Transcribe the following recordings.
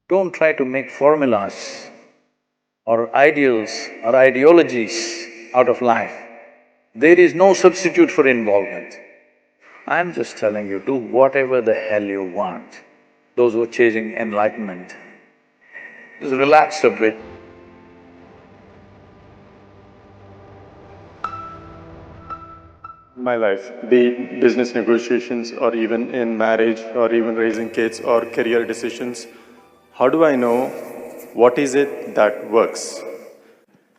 Don't try to make formulas or ideals or ideologies out of life. There is no substitute for involvement. I'm just telling you, do whatever the hell you want. Those who are chasing enlightenment, just relax a bit. My life, be it business negotiations or even in marriage or even raising kids or career decisions, how do I know what is it that works?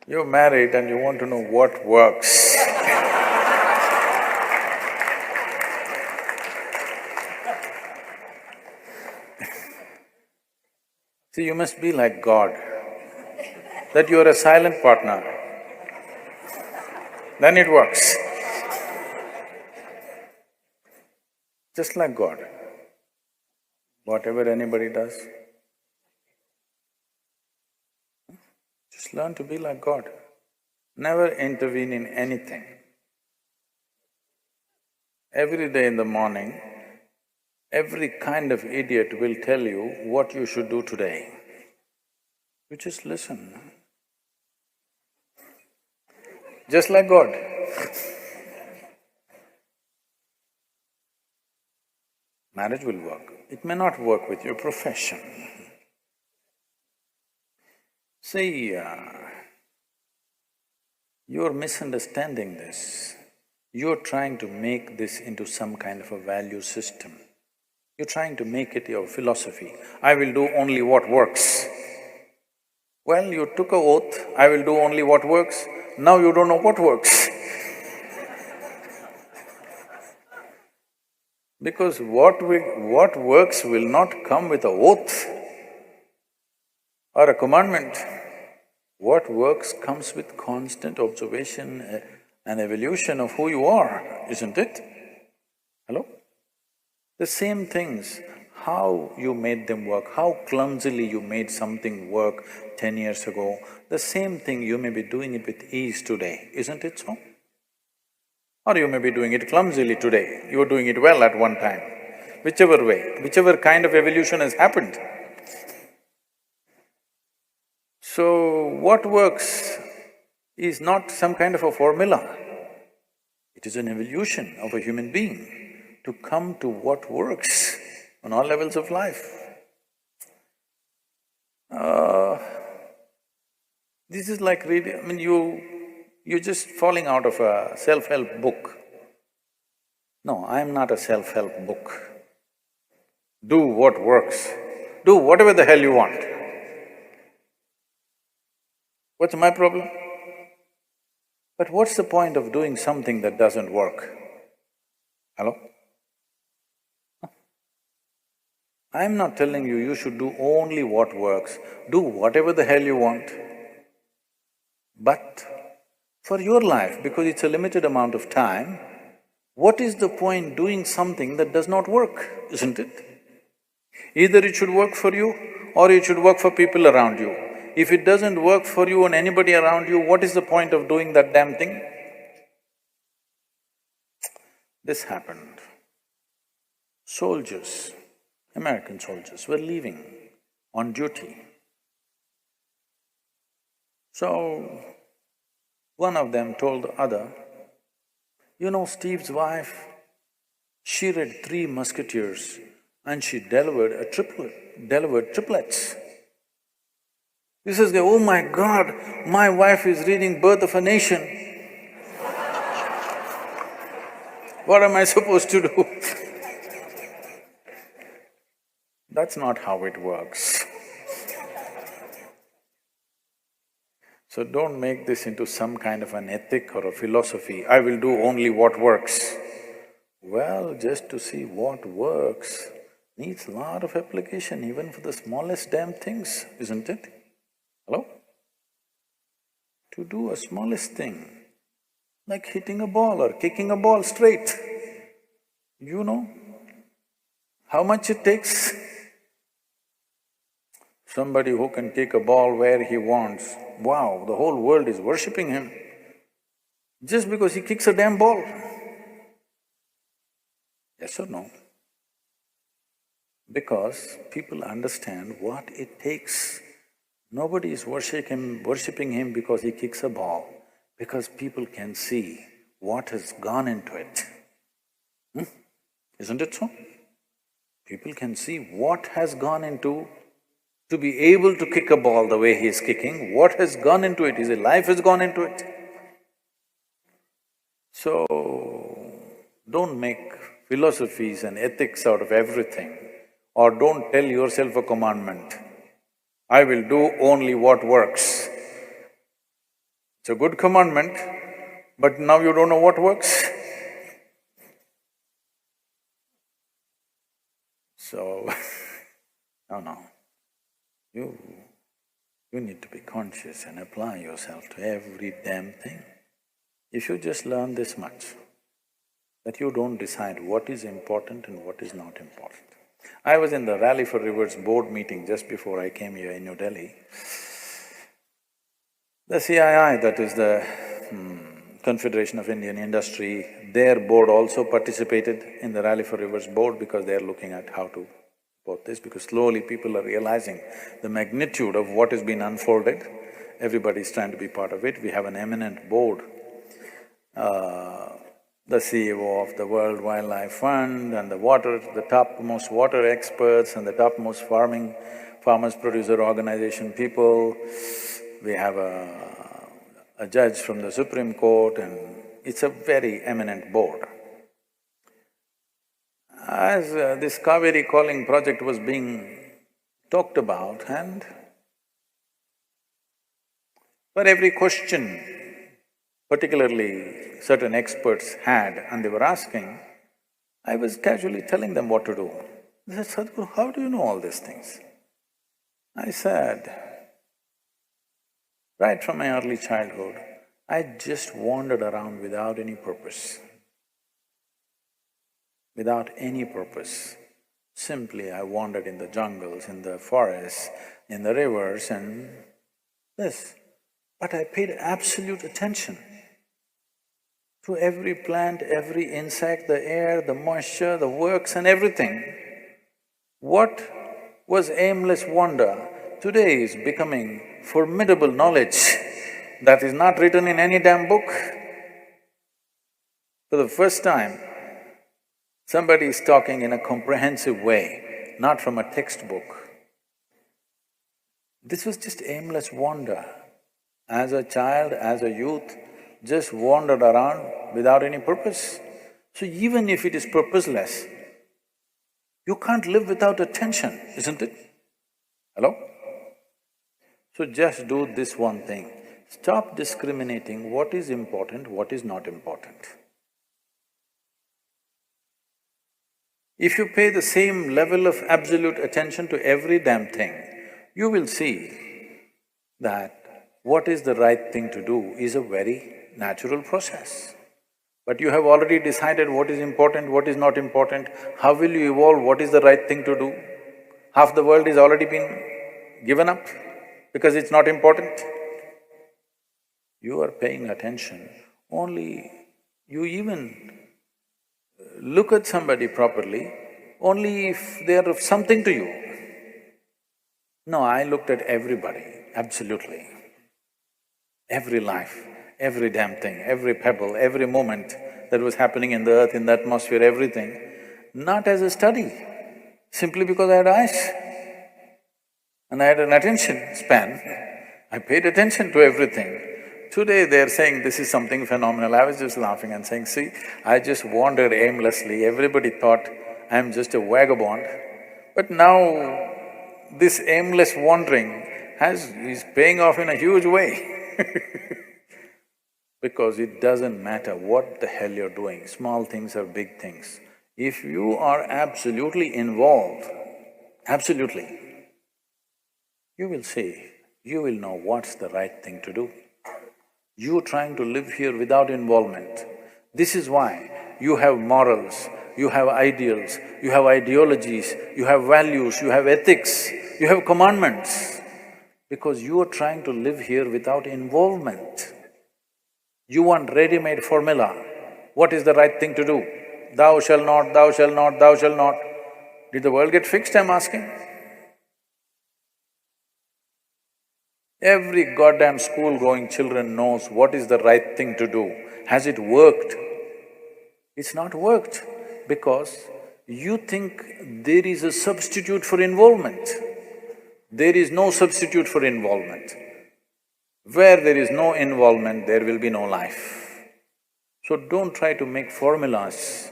You're married and you want to know what works. See, you must be like God, that you're a silent partner, then it works. Just like God, whatever anybody does, just learn to be like God. Never intervene in anything. Every day in the morning, every kind of idiot will tell you what you should do today. You just listen. Just like God. Marriage will work. It may not work with your profession. See, you're misunderstanding this. You're trying to make this into some kind of a value system. You're trying to make it your philosophy. I will do only what works. Well, you took a oath, I will do only what works. Now you don't know what works. Because what works will not come with a oath or a commandment. What works comes with constant observation and evolution of who you are, isn't it? Hello? The same things, how you made them work, how clumsily you made something work 10 years ago, the same thing you may be doing it with ease today, isn't it so? Or you may be doing it clumsily today, you were doing it well at one time. Whichever way, whichever kind of evolution has happened. So, what works is not some kind of a formula, it is an evolution of a human being to come to what works on all levels of life. This is like reading… I mean, you're just falling out of a self-help book. No, I'm not a self-help book. Do what works. Do whatever the hell you want. What's my problem? But what's the point of doing something that doesn't work? Hello? I'm not telling you should do only what works, do whatever the hell you want. But for your life, because it's a limited amount of time, what is the point doing something that does not work, isn't it? Either it should work for you or it should work for people around you. If it doesn't work for you and anybody around you, what is the point of doing that damn thing? This happened. Soldiers, American soldiers were leaving on duty. So, one of them told the other, you know, Steve's wife, she read Three Musketeers and she delivered triplets. This is the… oh my God, my wife is reading Birth of a Nation. What am I supposed to do? That's not how it works. So don't make this into some kind of an ethic or a philosophy, I will do only what works. Well, just to see what works needs a lot of application even for the smallest damn things, isn't it? Hello? To do a smallest thing, like hitting a ball or kicking a ball straight, you know how much it takes? Somebody who can kick a ball where he wants, wow, the whole world is worshipping him just because he kicks a damn ball. Yes or no? because people understand what it takes. Nobody is worshipping him because he kicks a ball, because people can see what has gone into it. Isn't it so? People can see what has gone into to be able to kick a ball the way he is kicking, what has gone into it, his life has gone into it. So, don't make philosophies and ethics out of everything, or don't tell yourself a commandment, I will do only what works. It's a good commandment, but now you don't know what works. So, no. You need to be conscious and apply yourself to every damn thing. If you just learn this much, that you don't decide what is important and what is not important. I was in the Rally for Rivers board meeting just before I came here in New Delhi. The CII, that is the Confederation of Indian Industry, their board also participated in the Rally for Rivers board because they're looking at how to support this, because slowly people are realizing the magnitude of what has been unfolded. Everybody's trying to be part of it. We have an eminent board, the CEO of the World Wildlife Fund and the topmost water experts and the topmost farmers producer organization people. We have a judge from the Supreme Court, and it's a very eminent board. As this Kaveri Calling project was being talked about, and for every question particularly certain experts had and they were asking, I was casually telling them what to do. They said, Sadhguru, how do you know all these things? I said, right from my early childhood, I just wandered around without any purpose. Without any purpose. Simply I wandered in the jungles, in the forests, in the rivers and this. But I paid absolute attention to every plant, every insect, the air, the moisture, the works and everything. What was aimless wonder today is becoming formidable knowledge that is not written in any damn book. For the first time, somebody is talking in a comprehensive way, not from a textbook. This was just aimless wonder. As a child, as a youth, just wandered around without any purpose. So even if it is purposeless, you can't live without attention, isn't it? Hello? So just do this one thing, stop discriminating what is important, what is not important. If you pay the same level of absolute attention to every damn thing, you will see that what is the right thing to do is a very natural process. But you have already decided what is important, what is not important, how will you evolve, what is the right thing to do? Half the world is already been given up because it's not important. You are paying attention, only you even look at somebody properly only if they are of something to you. No, I looked at everybody, absolutely. Every life, every damn thing, every pebble, every moment that was happening in the earth, in the atmosphere, everything, not as a study, simply because I had eyes and I had an attention span. I paid attention to everything. Today they're saying this is something phenomenal. I was just laughing and saying, see, I just wandered aimlessly, everybody thought I'm just a vagabond. But now this aimless wandering is paying off in a huge way because it doesn't matter what the hell you're doing, small things or big things. If you are absolutely involved, absolutely, you will see, you will know what's the right thing to do. You trying to live here without involvement. This is why you have morals, you have ideals, you have ideologies, you have values, you have ethics, you have commandments, because you are trying to live here without involvement. You want ready-made formula. What is the right thing to do? Thou shalt not, thou shalt not, thou shalt not. Did the world get fixed, I'm asking? Every goddamn school-going children knows what is the right thing to do. Has it worked? It's not worked because you think there is a substitute for involvement. There is no substitute for involvement. Where there is no involvement, there will be no life. So don't try to make formulas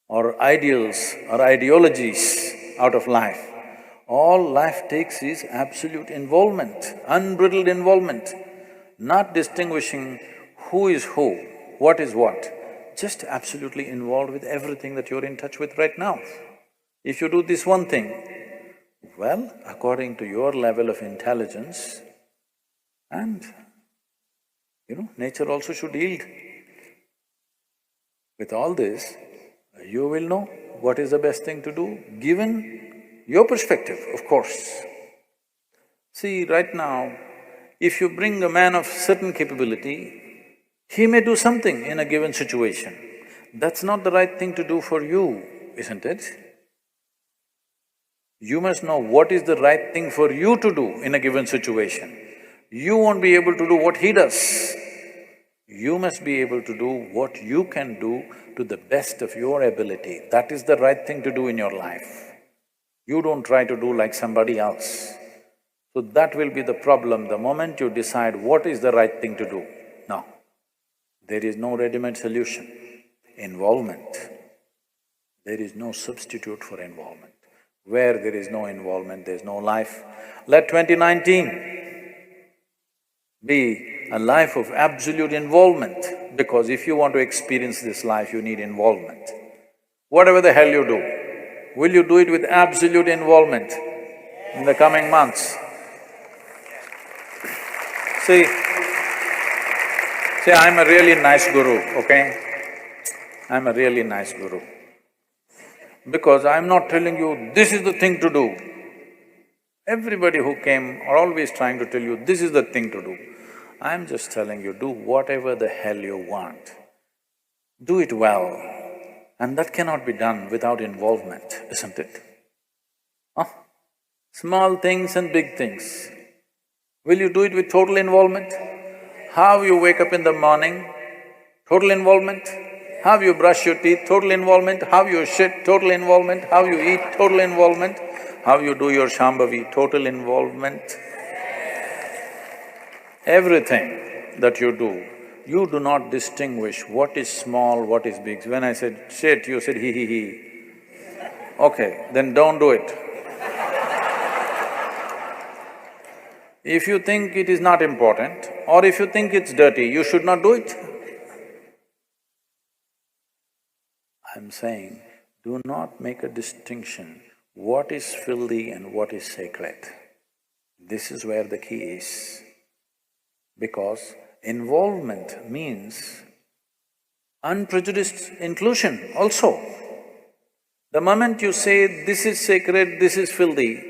or ideals or ideologies out of life. All life takes is absolute involvement, unbridled involvement, not distinguishing who is who, what is what, just absolutely involved with everything that you're in touch with right now. If you do this one thing, well, according to your level of intelligence, and nature also should yield. With all this, you will know what is the best thing to do, given your perspective, of course. See, right now, if you bring a man of certain capability, he may do something in a given situation. That's not the right thing to do for you, isn't it? You must know what is the right thing for you to do in a given situation. You won't be able to do what he does. You must be able to do what you can do to the best of your ability. That is the right thing to do in your life. You don't try to do like somebody else. So that will be the problem the moment you decide what is the right thing to do. No, there is no ready-made solution. Involvement. There is no substitute for involvement. Where there is no involvement, there is no life. Let 2019 be a life of absolute involvement, because if you want to experience this life, you need involvement. Whatever the hell you do, will you do it with absolute involvement in the coming months? See, I'm a really nice guru, okay? I'm a really nice guru. Because I'm not telling you, this is the thing to do. Everybody who came are always trying to tell you, this is the thing to do. I'm just telling you, do whatever the hell you want. Do it well. And that cannot be done without involvement, isn't it? Huh? Small things and big things. Will you do it with total involvement? How you wake up in the morning, total involvement. How you brush your teeth, total involvement. How you shit, total involvement. How you eat, total involvement. How you do your Shambhavi, total involvement. Everything that you do not distinguish what is small, what is big. When I said shit, you said he. Okay, then don't do it. If you think it is not important, or if you think it's dirty, you should not do it. I'm saying, do not make a distinction what is filthy and what is sacred. This is where the key is. Because involvement means unprejudiced inclusion also. The moment you say, this is sacred, this is filthy,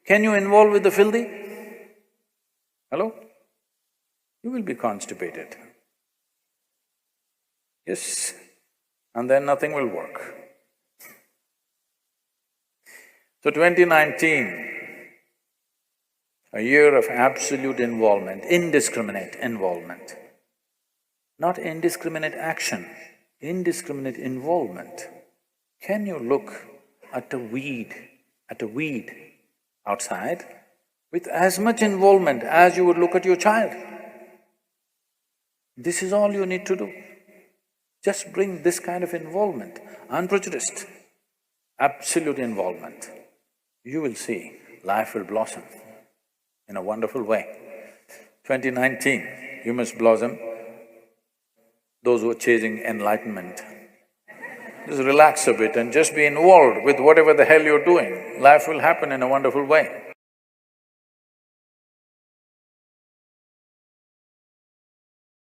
can you involve with the filthy? Hello? You will be constipated. Yes, and then nothing will work. So 2019, a year of absolute involvement, indiscriminate involvement. Not indiscriminate action, indiscriminate involvement. Can you look at a weed outside with as much involvement as you would look at your child? This is all you need to do. Just bring this kind of involvement, unprejudiced, absolute involvement. You will see life will blossom in a wonderful way. 2019, you must blossom. Those who are chasing enlightenment, just relax a bit and just be involved with whatever the hell you're doing. Life will happen in a wonderful way.